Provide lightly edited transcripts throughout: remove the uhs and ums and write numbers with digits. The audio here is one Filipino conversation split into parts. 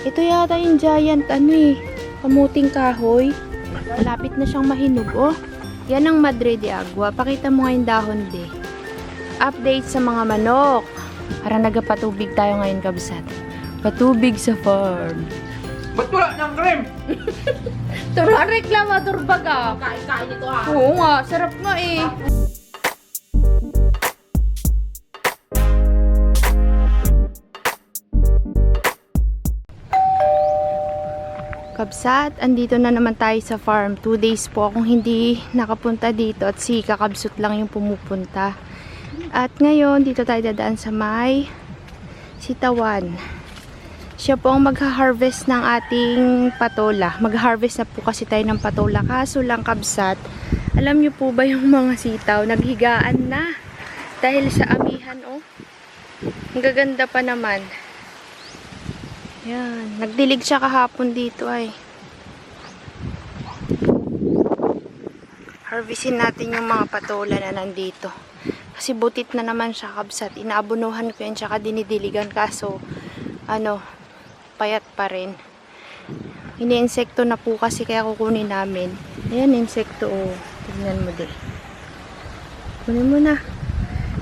Ito yata yung giant kamuting kahoy. Malapit na siyang mahinog. Oh, yan ang Madre de Agua. Pakita mo nga yung dahon de. Update sa mga manok. Para nagapatubig tayo ngayon, kabsat. Patubig sa farm. Ba't wala ng cream? Tara, reklamador baga. Kain-kain ito ha. Oo nga, sarap nga eh. Kabsat, andito na naman tayo sa farm. 2 days po akong hindi nakapunta dito at si Kakabsut lang yung pumupunta. At ngayon, dito tayo dadaan sa may sitawan. Siya po ang magha-harvest ng ating patola. Mag-harvest na po kasi tayo ng patola. Kaso lang, Kabsat, alam niyo po ba yung mga sitaw? Naghigaan na. Dahil sa amihan, oh. Ang gaganda pa naman. Yan. Nagdilig siya kahapon dito ay. Harvestin natin yung mga patola na nandito. Kasi butit na naman siya, Kabsat. Inaabunuhan ko yan tsaka dinidiligan. Kaso, payat pa rin. Ini-insekto na po kasi kaya kukunin namin. Ayan, insekto. Oh. Tignan mo din. Kunin mo na.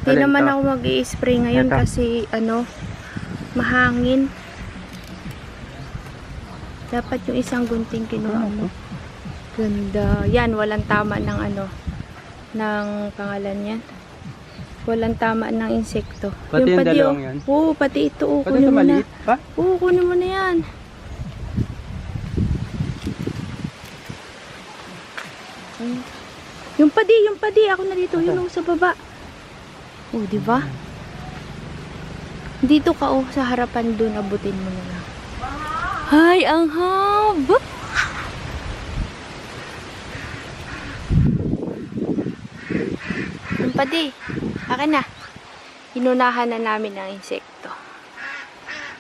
Hindi naman ako mag-i-spray ngayon kasi mahangin. Dapat yung isang gunting kinuha mo. Ganda. Yan, walang tama ng ng pangalan yan. Walang tama ng insekto. Pati yung dalawang yan? Oo, pati ito. Oh, pati ito maliit pa? Oo, kunin mo na yan. Yung padi. Ako na dito. Yun sa baba. Oh, di ba? Dito ka sa harapan doon. Abutin mo na lang. Ay, ang haba! Yung padi. Akin na. Inunahan na namin ang insekto.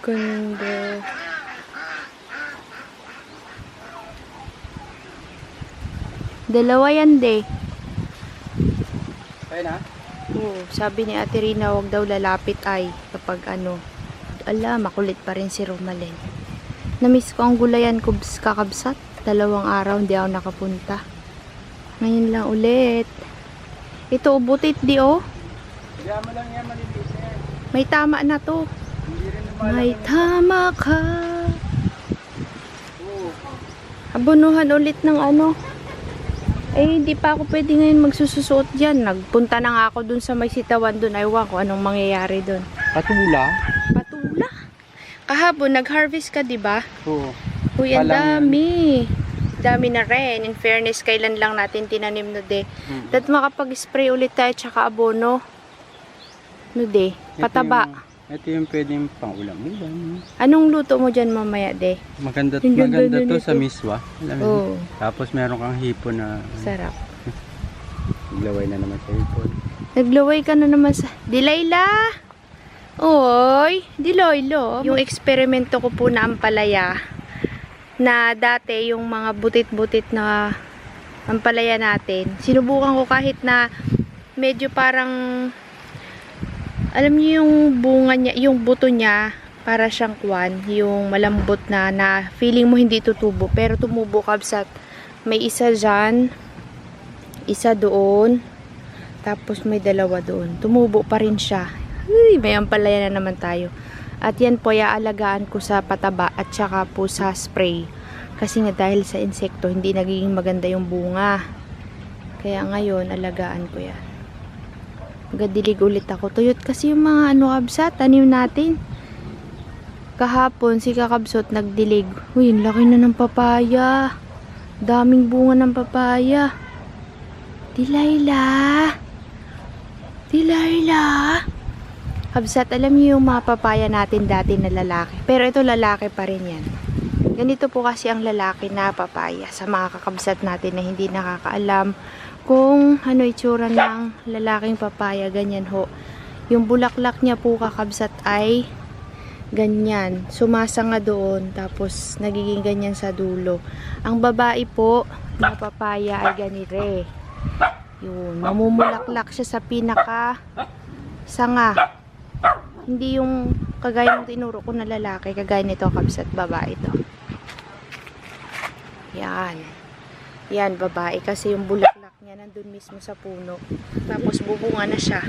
Ganda. Dalawa yan, de. Kaya na? Oo, sabi ni Ate Rina, huwag daw lalapit ay kapag ala, makulit pa rin si Romalyn. Namiss ko ang gulayan ko, Kakabsat. 2 araw hindi ako nakapunta. Ngayon lang ulit. Ito, butit di oh. Kaya mo lang yan, maliliit na yan. May tama na to. Hindi rin lumalaki. May tama ka. Oo. Abunuhan ulit ng hindi pa ako pwede ngayon magsusuot dyan. Nagpunta na nga ako dun sa may sitawan dun. Aywan ko anong mangyayari dun. Patula? Patula. Kahapon, nag-harvest ka, di ba? Oo. Uy, ang Palang dami. Dami na rin. In fairness, kailan lang natin tinanim no de. That makapag-spray ulit tayo tsaka abono. No de. Pataba. Ito yung pwedeng pang-ulam-ulam. Anong luto mo dyan mamaya de? Maganda Yung to sa miswa. Alam mo? Oo. Tapos meron kang hipon na Sarap. naglaway na naman sa hipon. Naglaway ka na naman sa... Dilayla! Oy! Diloylo. Yung eksperimento ko po na ampalaya na dati yung mga butit-butit na ampalaya natin. Sinubukan ko kahit na medyo parang alam niyo yung bunga niya, yung buto niya para siyang kwan, yung malambot na feeling mo hindi tutubo pero tumubo, Kabsat. May isa dyan, isa doon, tapos may 2 doon. Tumubo pa rin siya. Uy, may ampalaya na naman tayo. At yan po, iaalagaan ko sa pataba at saka po sa spray. Kasi nga dahil sa insekto, hindi nagiging maganda yung bunga. Kaya ngayon, alagaan ko yan. Magadilig ulit ako. Tuyot kasi yung mga Kabsat, tanim natin. Kahapon, si Kakabsut nagdilig. Uy, laki na ng papaya. Daming bunga ng papaya. Dilayla. Kabsat, alam niyo yung mga papaya natin dati na lalaki. Pero ito lalaki pa rin yan. Ganito po kasi ang lalaki na papaya sa mga kakabsat natin na hindi nakakaalam kung ano itsura ng lalaking papaya. Ganyan ho. Yung bulaklak niya po, Kakabsat, ay ganyan. Sumasanga doon. Tapos nagiging ganyan sa dulo. Ang babae po na papaya ay ganire. Yun. Mamumulaklak siya sa pinaka sanga. Hindi yung Kagaya ng tinuro ko na lalaki, kagaya nito kabsat, babae to. Yan. Yan, babae. Kasi yung bulaklak niya nandun mismo sa puno. Tapos bubunga na siya.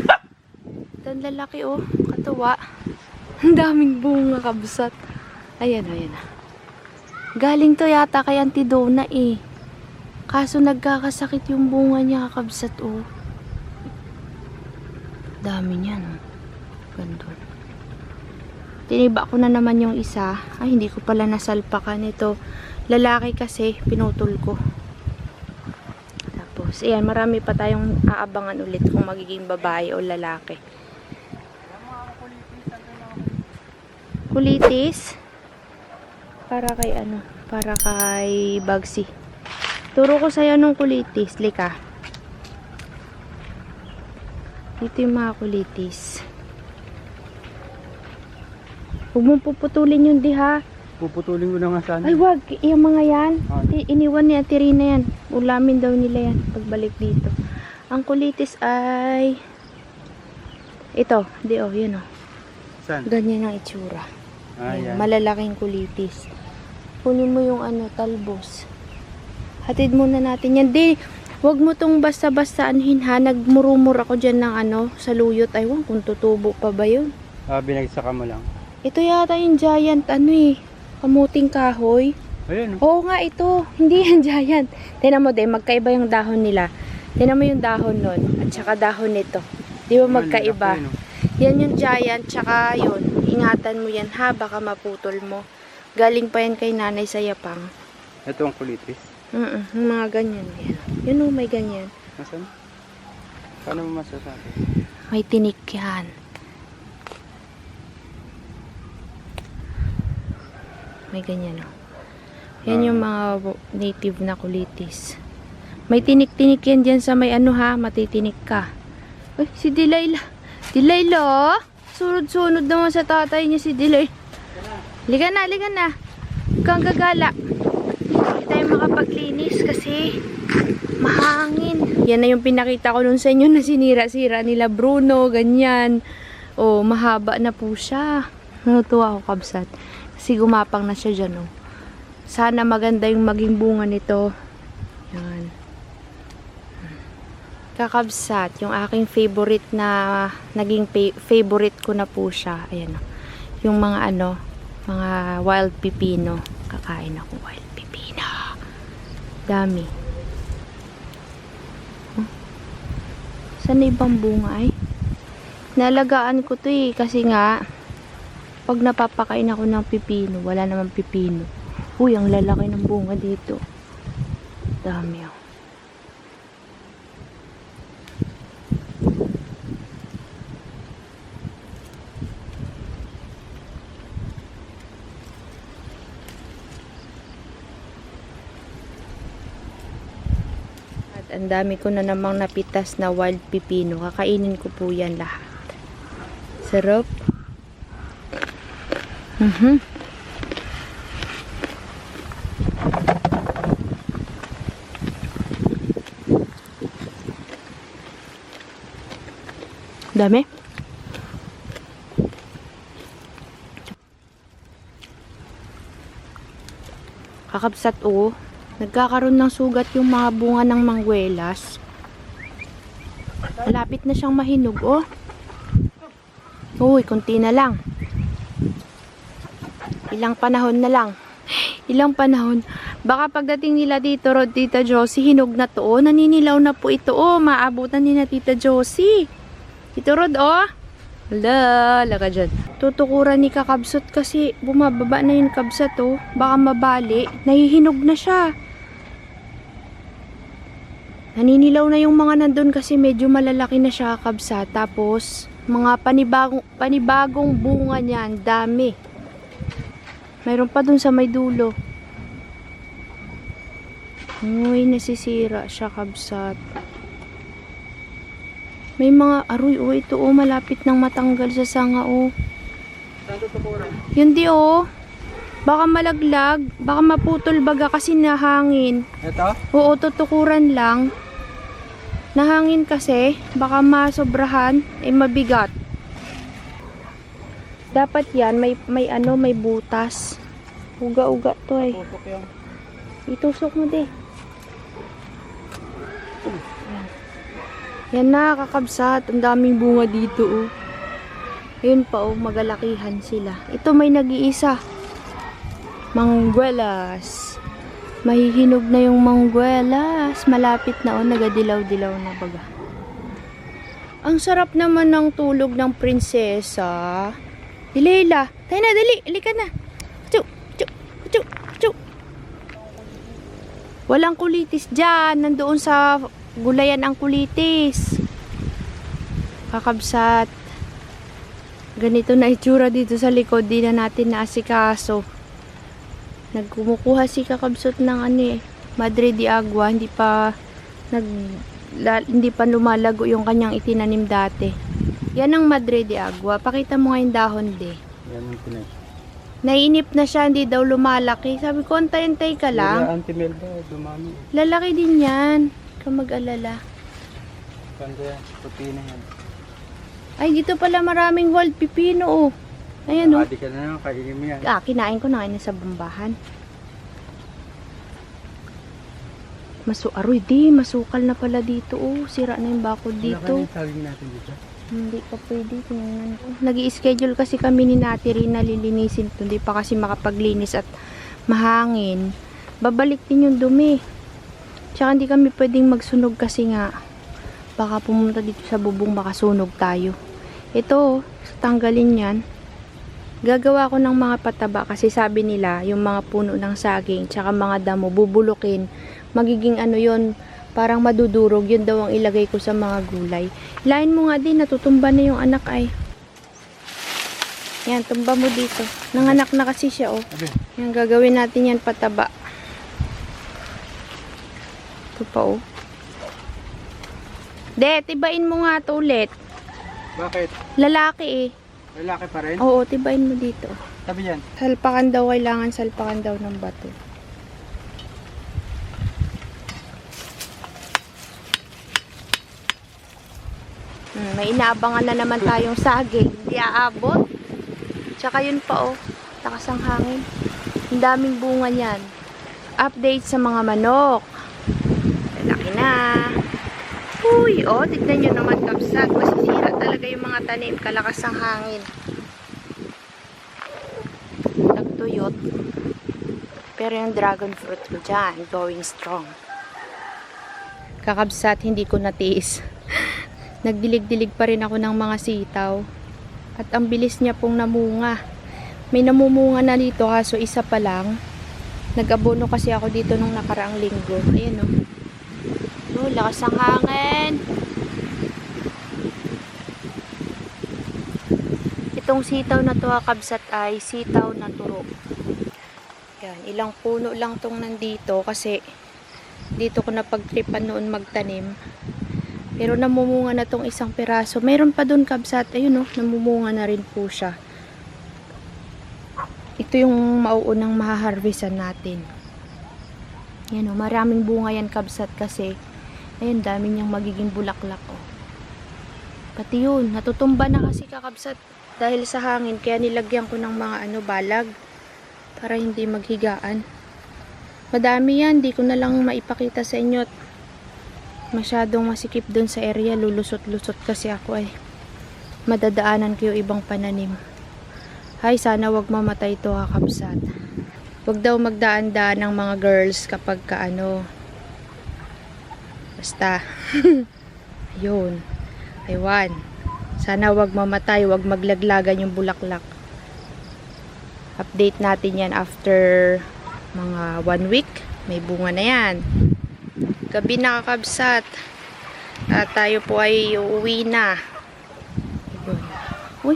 Ito ang lalaki oh. Katuwa. Ang daming bunga kabsat. Ayan, ayan. Galing to yata kay Auntie Donna eh. Kaso nagkakasakit yung bunga niya kabsat oh. Dami niyan oh. Gandun. Tiniba ko na naman yung isa. Ay, hindi ko pala nasalpakan ito. Lalaki kasi, pinutol ko. Tapos, ayan, marami pa tayong aabangan ulit kung magiging babae o lalaki. Kulitis? Para kay ano? Para kay Bugsy. Turo ko sa'yo nung kulitis. Lika. Dito yung mga kulitis. Huwag mong puputulin yun, di ha? Puputulin ko na nga sana. Ay, wag. Yung mga yan. Ah. Iniwan ni Ate Rina yan. Ulamin daw nila yan pagbalik dito. Ang kulitis ay ito. Di oh, yun oh. Saan? Ganyan ang itsura. Ah, Ayan, yan. malalaking kulitis. Kunin mo yung ano, talbos. Hatid muna natin yan. Di, wag mo tong basta-basta anuhin ha. Nagmurumur ako dyan ng ano, sa luyot. Ay, wag kung tutubo pa ba yun? Ah, binagsaka mo lang. Ito yata yung giant, ano eh. Kamuting kahoy. Ayun. Oo nga, ito. Hindi yan giant. Tingnan mo din, magkaiba yung dahon nila. Tingnan mo yung dahon nun. At saka dahon nito. Di ba magkaiba? Yan yung giant, tsaka yun. Ingatan mo yan ha, baka maputol mo. Galing pa yan kay nanay sa Yapang. Ito ang kulitis. Yung mga ganyan. Yan. Yun o, may ganyan. Nasaan? Paano mo masasabi? May tinik yan. May ganyan o. Yan yung mga native na kulitis. May tinik-tinik yan dyan sa may ano ha, matitinik ka. Ay, si Delilah. Delilah, sunod-sunod naman sa tatay niya si Delilah. Liga na, liga na. Huwag kang gagala. Hindi tayo makapaglinis kasi mahangin. Yan na yung pinakita ko nun sa inyo na sinira-sira nila Bruno, ganyan. Oh, mahaba na po siya. Natuwa ako kabsat. Kasi gumapang na siya dyan, oh. Sana maganda yung maging bunga nito. Yan. Kakabsat, yung aking favorite na, naging favorite ko na po siya. Ayan, oh. Yung mga ano, mga wild pipino. Kakain ako wild pipino. Dami. Huh? Saan na ibang bunga ay? Nalagaan ko to eh, kasi nga, pag napapakain ako ng pipino, wala namang pipino. Uy, ang lalaki ng bunga dito. Dami oh. At ang dami ko na namang napitas na wild pipino. Kakainin ko po yan lahat. Sarap. Dami. Kakabsat oh. Nagkakaroon ng sugat yung mga bunga ng mangwelas. Malapit na siyang mahinog oh. Uy, konti na lang. Ilang panahon na lang. Ilang panahon. Baka pagdating nila dito, Rod, Tita Josie, hinog na to. Oh. Naninilaw na po ito. Oh. Maabutan din na Tita Josie. Ito, Rod, oh. Wala ka dyan. Tutukuran ni kakabsat kasi bumababa na yung kabsat, oh. Baka mabali. Nahihinog na siya. Naninilaw na yung mga nandun kasi medyo malalaki na siya kakabsat. Tapos, mga panibagong bunga niyan. Dami. Mayroon pa dun sa may dulo. Uy, nasisira siya kabsat. May mga aroy, oh, ito oh, malapit nang matanggal sa sanga oh. Yun di oh. Baka malaglag, baka maputol baga kasi nahangin. Ito? Oo, tutukuran lang. Nahangin kasi, baka masobrahan, eh mabigat. Dapat yan, may ano, may butas. Uga-uga to eh. Tutok yan. Itusok mo de. Yan na, kakabsat. Ang daming bunga dito oh. Ayun pa oh, magalakihan sila. Ito may nag-iisa. Mangguelas. Mahihinog na yung mangguelas. Malapit na oh, nagadilaw-dilaw na baga. Ang sarap naman ng tulog ng prinsesa. Dilayla, tayo na, dali. Halika na. Chu, chu, chu, chu. Walang kulitis dyan. Nandoon sa gulayan ang kulitis. Kakabsat. Ganito na itsura dito sa likod. Di na natin naasikaso. Nagkumukuha si kakabsat ng ano eh. Madre de Agua. Hindi pa lumalago yung kanyang itinanim dati. Yan ang Madre de Agua. Pakita mo nga yung dahon de. Yan ang pinay. Naiinip na siya, hindi daw lumalaki. Sabi ko, antay-antay ka lang. Wala anti-mel ba? Dumami. Lalaki din yan. Huwag kang mag-alala. Ganda yan. Puti na yan. Ay, dito pala maraming wild pipino oh. Ayan oh. Nakadi ka na lang. Kainin mo yan. Kinain ko na ngayon sa bumbahan. Aroy di, masukal na pala dito oh. Sira na yung bakod Wala dito. ka na saging natin dito. Hindi pa pwede. Tingnan ko. Nag-i-schedule kasi kami ni Nati rin na lilinisin ito. Hindi pa kasi makapaglinis at mahangin. Babalik din yung dumi. Tsaka hindi kami pwedeng magsunog kasi nga baka pumunta dito sa bubong makasunog tayo. Ito, tanggalin yan. Gagawa ko ng mga pataba kasi sabi nila yung mga puno ng saging tsaka mga damo bubulukin. Magiging ano yon, parang madudurog. Yun daw ang ilagay ko sa mga gulay. Lain mo nga din, natutumba na yung anak ay. Yan, tumba mo dito. Nanganak na kasi siya oh. Abi. Yan, gagawin natin yan pataba. Ito pa oh. De, tibain mo nga ito ulit. Bakit? Lalaki eh. Lalaki pa rin? Oo, tibain mo dito. Tabi yan. Salpakan daw, kailangan salpakan daw ng bato. May inaabangan na naman tayong saging. Hindi aabot. Tsaka yun pa oh. Lakas ang hangin. Ang daming bunga niyan. Update sa mga manok. Laki na. Uy, oh, tignan nyo naman kapsat. Masisira talaga yung mga tanim. Kalakas ang hangin. Nagtuyot. Pero yung dragon fruit ko dyan, going strong. Kakabsat, hindi ko natiis. Nagdilig-dilig pa rin ako ng mga sitaw. At ang bilis niya pong namunga. May namumunga na dito kaso isa pa lang. Nag-abono kasi ako dito nung nakaraang linggo. Ayan o. Oh, lakas ng hangin. Itong sitaw na to kabsat ay sitaw na turo. Yan, ilang puno lang tong nandito kasi dito ko napagtripan noon magtanim. Pero namumunga na tong isang piraso. Mayroon pa dun kabsat. Ayun oh, namumunga na rin po siya. Ito yung mauunang mahaharvestan natin. Yan oh, maraming bunga yan kabsat kasi ayun, dami niyang magiging bulaklak oh. Pati yun, natutumba na kasi kakabsat dahil sa hangin. Kaya nilagyan ko ng mga balag para hindi maghigaan. Madami yan, di ko na lang maipakita sa inyo. Masyadong masikip dun sa area, lulusot-lusot kasi ako ay madadaanan ko yung ibang pananim. Hay, sana wag mamatay to kakabsat. Wag daw magdaan-daan ng mga girls kapag basta ayun, aywan, sana wag mamatay, wag maglaglagan yung bulaklak. Update natin yan after mga 1 week, may bunga na yan. Gabi na kakabsat. At tayo po ay uuwi na. Uy,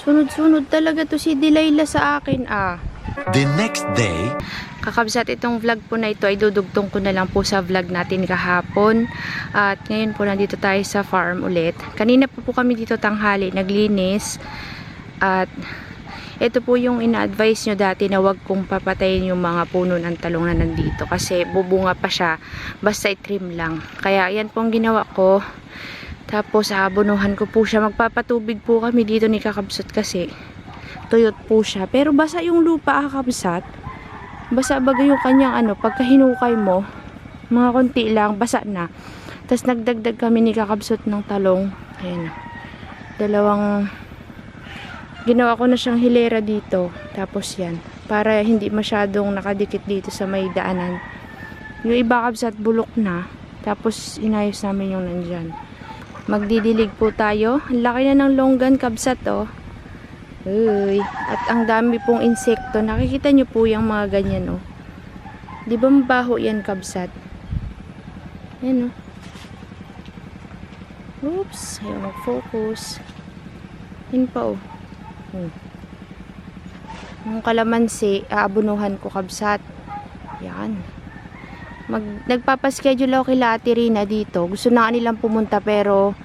sunod-sunod talaga to si Dilayla sa akin ah. The next day, Kakabsat, itong vlog po na ito ay dudugtong ko na lang po sa vlog natin kahapon. At ngayon po nandito tayo sa farm ulit. Kanina po kami dito tanghali, naglinis. At ito po yung ina-advise nyo dati na wag kong papatayin yung mga puno ng talong na nandito. Kasi bubunga pa siya, basta i-trim lang. Kaya yan po ang ginawa ko. Tapos abonuhan ko po siya. Magpapatubig po kami dito ni Kakabsat kasi tuyot po siya. Pero basa yung lupa kakabsat. Basa bagay yung kanyang ano, pagka hinukay mo, mga konti lang, basa na. Tapos nagdagdag kami ni kakabsat ng talong. Ayan. Dalawang, ginawa ko na siyang hilera dito. Tapos yan. Para hindi masyadong nakadikit dito sa may daanan. Yung iba kabsat bulok na. Tapos inayos namin yung nandyan. Magdidilig po tayo. Ang laki na ng longgan kabsat oh. Uy. At ang dami pong insekto. Nakikita nyo po yung mga ganyan oh. Di ba mabaho yan kabsat? Yan oh. Oops. Ayaw mag-focus. Yan pa oh. Yung kalamansi, aabunuhan ko kabsat. Yan. Nagpapaschedule ako kila Ate Rina dito. Gusto na nilang pumunta pero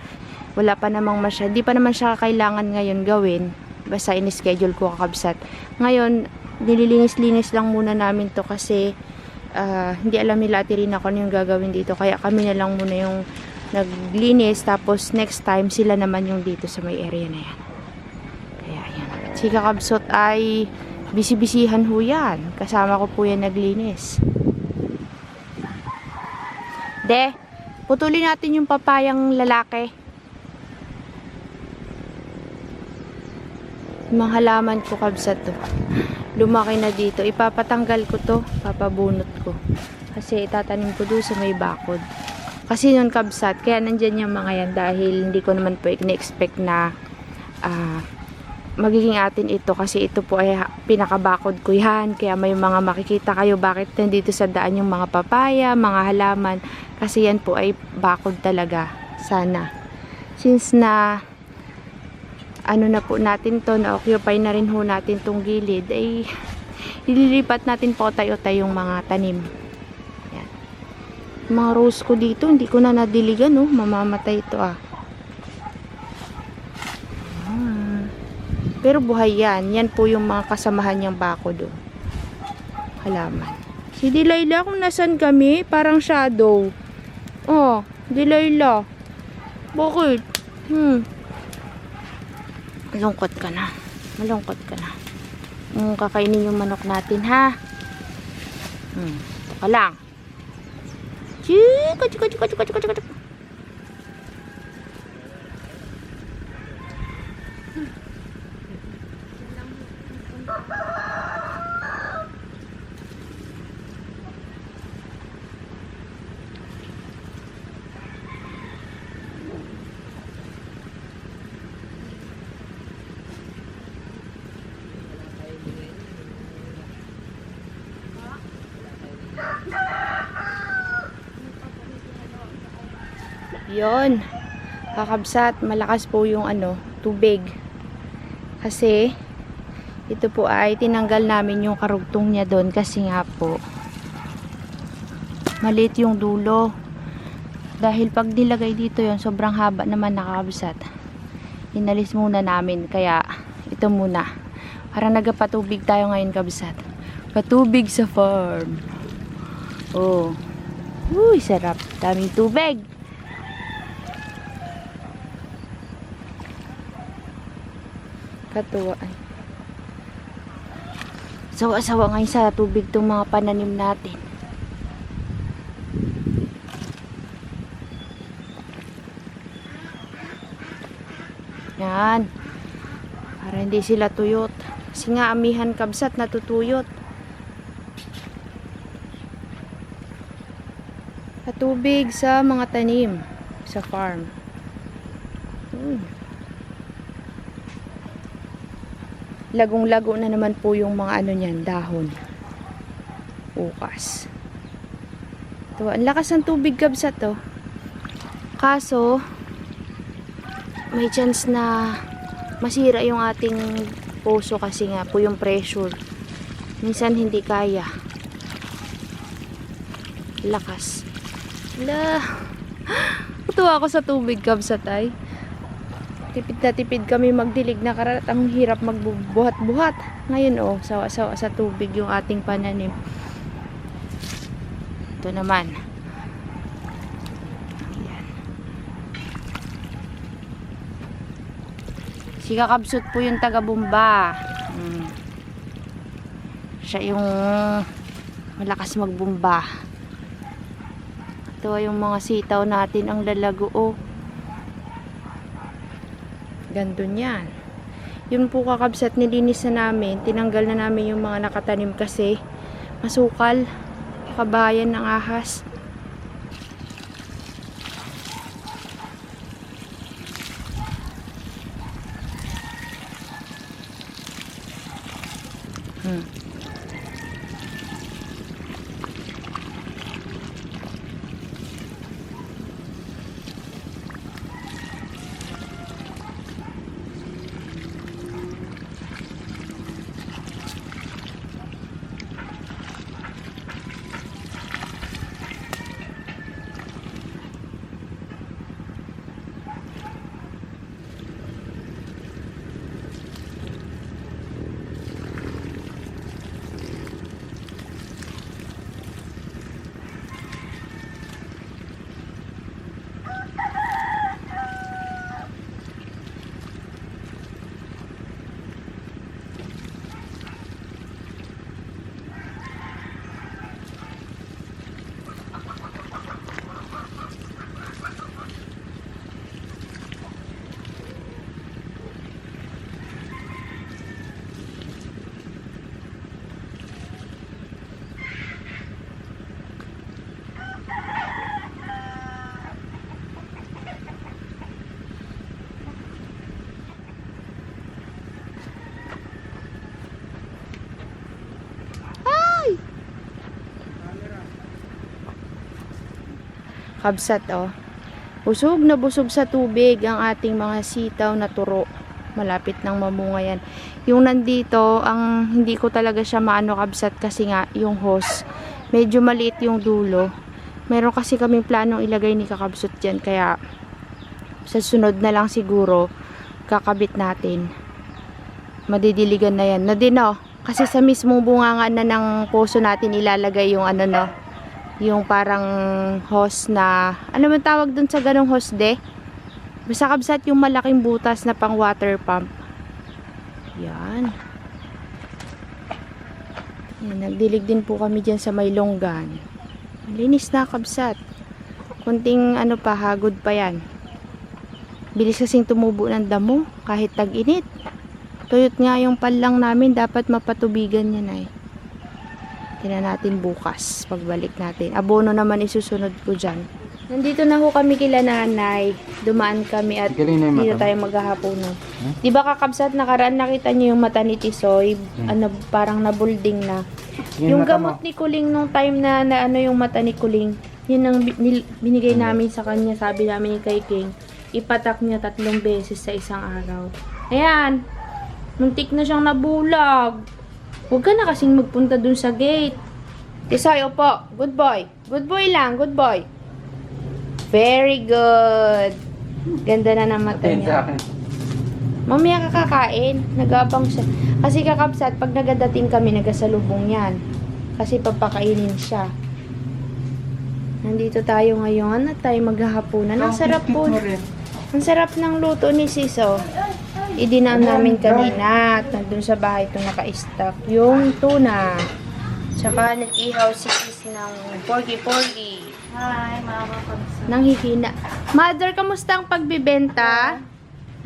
wala pa namang di pa naman siya kailangan ngayon gawin. Basta in-schedule ko kakabsat. Ngayon, nililinis-linis lang muna namin to kasi hindi alam nila Ate Rina kung ano yung gagawin dito. Kaya kami na lang muna yung naglinis. Tapos next time sila naman yung dito sa may area na yan. Kaya yan. Si kakabsot ay bisi-bisihan ho yan. Kasama ko po yan naglinis. De, putulin natin yung papayang lalaki. Mga halaman ko kabsat to. Lumaki na dito. Ipapatanggal ko to. Papabunot ko. Kasi itatanim ko doon sa may bakod. Kasi nun kabsat. Kaya nandyan yung mga yan. Dahil hindi ko naman po in-expect na magiging atin ito. Kasi ito po ay pinakabakod ko yan. Kaya may mga makikita kayo bakit nandito sa daan yung mga papaya, mga halaman. Kasi yan po ay bakod talaga. Sana. Since na ano na po natin to, na-occupy na rin ho natin tong gilid, ay ililipat natin po tayo-tayo yung mga tanim. Yan. Mga rose ko dito, hindi ko na nadiligan, no? Mamamatay ito, Pero buhay yan. Yan po yung mga kasamahan niyang bakod, oh. Halaman. Si Delilah, kung nasan kami, parang shadow. Oh, Delilah. Bakit? Malungkot ka na. Malungkot ka na. Kakainin yung manok natin, ha? Saka lang. Chika, chika, chika, chika, chika, chika. Yon, kakabsat, malakas po yung tubig. Kasi ito po ay tinanggal namin yung karugtong niya doon kasi nga po maliit yung dulo. Dahil pag nilagay dito yon sobrang haba naman nakakabsat. Inalis muna namin kaya ito muna. Para nagpatubig tayo ngayon kabsat. Patubig sa farm. Oh. Uy, sarap. Daming tubig. Katuwa. Sawa-sawa ngayon sa tubig itong mga pananim natin. Yan. Para hindi sila tuyot. Kasi nga amihan kabsat natutuyot. Patubig sa mga tanim sa farm. Lagong-lago na naman po yung mga niyan, dahon. Ukas. Ito, ang lakas ng tubig kabsat to. Kaso, may chance na masira yung ating poso kasi nga po yung pressure. Minsan hindi kaya. Lakas. Tuwa ako sa tubig kabsat ay. Tipid na tipid kami magdilig na karat ang hirap magbuhat-buhat. Ngayon sawa-sawa sa tubig yung ating pananim. Ito naman. Ayan. Si kakabsot po yung taga-bumba. Siya yung malakas magbumba. Ito yung mga sitaw natin ang lalago. Oh. Gandun yan. Yun po kakabsat, nilinis na namin. Tinanggal na namin yung mga nakatanim kasi masukal. Kabayan ng ahas. Kabsat, oh. Busog na busog sa tubig ang ating mga sitaw na turo. Malapit nang mamunga yan. Yung nandito, ang hindi ko talaga siya maano kabsat kasi nga yung hose. Medyo maliit yung dulo. Meron kasi kaming planong ilagay ni kakabsat dyan. Kaya sa sunod na lang siguro kakabit natin. Madidiligan na yan. Na din, oh. Kasi sa mismong bunganga na ng puso natin ilalagay yung ano, no. Yung parang hose na, ano man tawag dun sa ganong hose de? Basta kabsat yung malaking butas na pang water pump. Yan. Yan, nagdilig din po kami dyan sa may longgan. Linis na kabsat. Kunting ano pa, hagod pa yan. Bilis kasing tumubo ng damo kahit tag-init. Tuyot nga yung palang namin, dapat mapatubigan yan ay. Tingnan natin bukas pagbalik natin. Abono naman isusunod ko dyan. Nandito na ho kami kila nanay. Dumaan kami at dito tayo maghahaponan. Di ba kakabsat nakaraan nakita niyo yung mata ni Tisoy? Ano, parang nabulding na. Yung gamot ni Kuling nung time na ano yung mata ni Kuling. Yun ang binigay namin sa kanya. Sabi namin ni kay King, ipatak niya 3 beses sa isang araw. Ayan. Muntik na siyang nabulag. Huwag ka na kasing magpunta dun sa gate. Tisoy, opo. Good boy. Good boy lang. Good boy. Very good. Ganda na ng mata niya. Mamaya kakakain. Nagabang siya. Kasi kakabsat, pag nagadating kami, nagasalubong yan. Kasi papakainin siya. Nandito tayo ngayon at tayo maghahaponan. Ang sarap po. Ang sarap ng luto ni Siso. Idinaan namin kanina at nandun sa bahay ito naka-stock yung tuna. Tsaka nag-ihaw si Sis ng porgy-porgy. Hi, mga kapatid. Nang hihina. Mother, kamusta ang pagbibenta?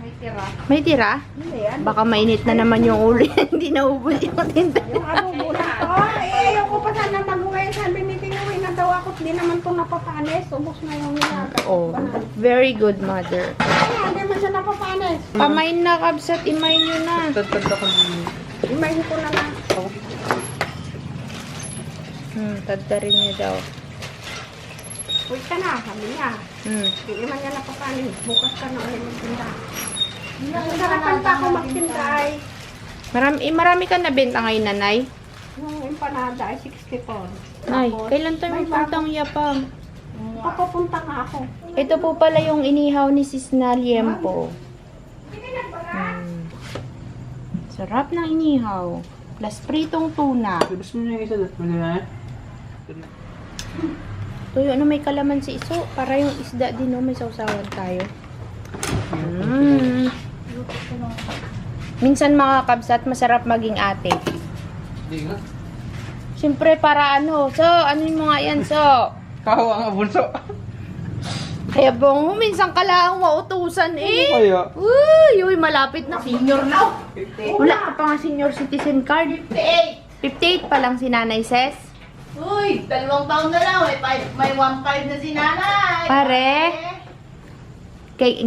May tira. May tira? Hindi yan. Baka mainit na naman yung ulo. Hindi na ubod yung tinta. Yung abubulan ko. Ayoko pa sana mag-uwi. Sabi ni Tinguwi na daw ako. Hindi naman ito napapanis. Ubos na yung nilagay. Oh, very good, Mother. Ay, hindi man siya napapanis. Pamain na, kabsat. Imain nyo na. Imahin ko na lang. Tadtarin nyo daw. Uy ka na, sabi niya. Hindi man niya napapanis. Bukas ka na ulit magtinda. Nasarapan pa ako magtinda ay. Marami ka nabenta ngayon, nanay? Yung empanada ay 64. Nay, Tapos, kailan tayo may magpuntang Yapang? papapunta nga ako. Ito po pala yung inihaw ni Sis na liempo. Sarap ng inihaw. Plus pritong tuna. Gusto mo yung isa doon? Wala na? Tuyo na may kalamansi iso. Para yung isda din, no? May sausawan tayo. Minsan mga kabsat, masarap maging ate. Hindi nga. Siyempre para ano, so, ano mo nga yan, so. Kaho ang abunso. Kaya bong, minsan ka lang mautusan eh. Kaya. Uy, malapit na. Senior na. Wala ka pa nga senior citizen card. 58 pa lang si Nanay Ses. Uy, 2 taon na lang. May 1.5 na si nanay. Pare.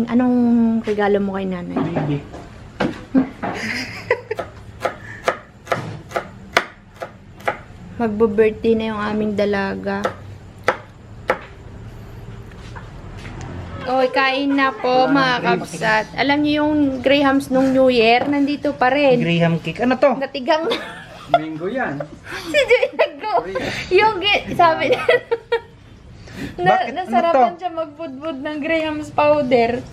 Anong regalo mo kay Nanay? Baby. Magbo-birthday na yung aming dalaga. Oy, kain na po mga kabsat. Alam niyo yung Grahams nung New Year, nandito pa rin. Graham cake. Ano to? Natigang na. Mango yan. Si Joy nag-go. Yung sabi niya. Bakit? Ano Nasarapan to? siya magbudbud ng Graham's powder.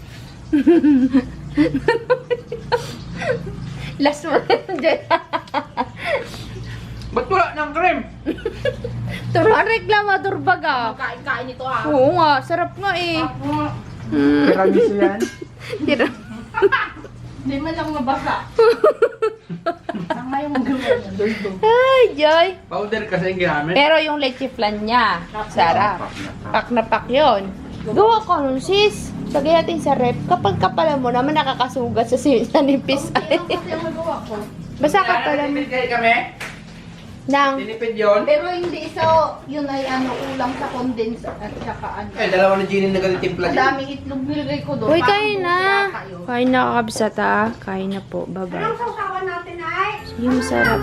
Last mo yun, Joy. Ba't wala ng cream? Turuan reklamador baga. Kain-kain ito ah. Oo nga, sarap nga eh. Tiramisu yan. Tira. Hindi man lang mabasa. Ang ngayon mong gawin. Ay, Joy. Powder kasi yung ginamit. Pero yung leche flan niya, sarap. Pak na pak yun. Gawa ko nun, sis. Lagay natin sa rep. Kapag kapala mo naman nakakasugat sa nipis. Kasi ang nagawa ko. Basta kapala mo. Tinipid kami? Nang, Tinipid yun? Pero hindi so, yun ay ulam sa condense at saka ano. Dalawa na Gini na ganit timpla Ang daming itlog nilagay ko doon. uy, Parang kain na. yata yun. Kain na kakabsat ah. Kain na po. Bye-bye. Anong sausawan natin ay? Yung sarap.